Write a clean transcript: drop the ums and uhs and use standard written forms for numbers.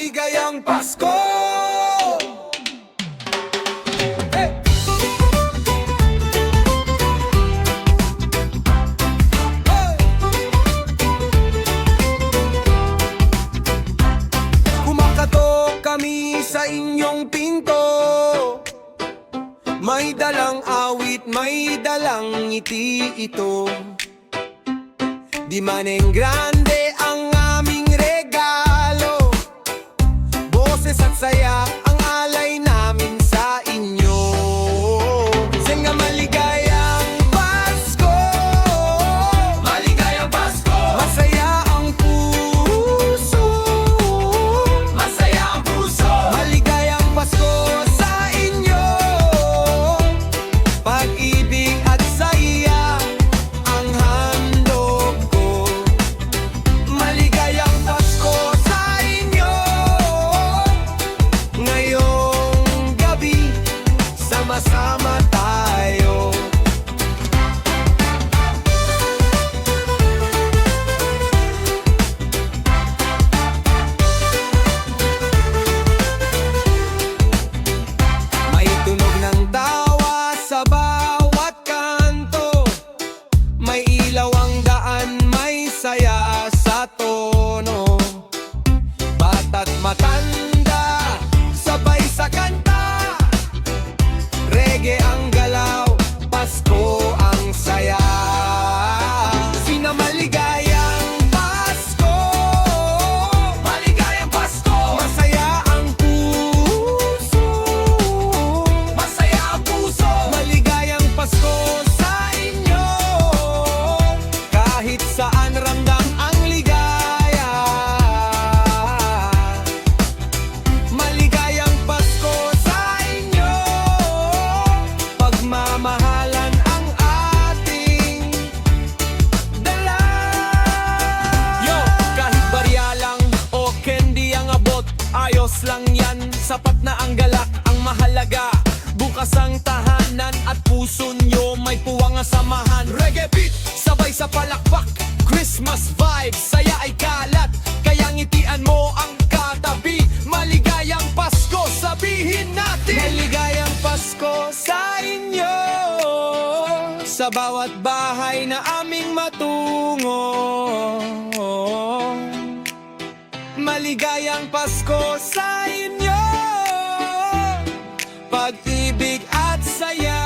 maligayang Pasko! Hey! Hey! Kumakatok kami sa inyong pinto, may dalang awit, may dalang ngiti ito. Di maneng grande ang aming regalo, boses at saya ang alay namin sa inyo. Senga maligayang Pasko, maligayang Pasko. Masaya ang puso, masaya ang puso. Maligayang Pasko sa inyo, pag-ibig at saya ang handog ko. Maligayang Pasko sa inyo, ngayong gabi sama-sama tayo. May tunog ng tawa sa bawat kanto, may ilaw ang daan, may saya sa tono. Bata't matanda, sabay sa kanta, reggae ang galaw, Pasko ang saya. Sinamaligayang Pasko, maligayang Pasko. Masaya ang puso, masaya ang puso. Maligayang Pasko sa inyo, kahit saan ramdam ang ligaya. Maligayang Pasko sa inyo, pagmamahalan ang ating dala. Yo, kahit barya lang o candy ang abot, ayos lang yan, sapat na ang galak. Ang mahalaga, bukas ang tahanan at puso nyo may puwang ang samahan. Reggae beat, sabay sa palakpak, Christmas vibes, saya ay kalat, kaya ngitian mo ang katabi. Maligayang Pasko, sabihin natin. Maligayang Pasko sa inyo, sa bawat bahay na aming matungo. Maligayang Pasko sa inyo, pag-ibig at saya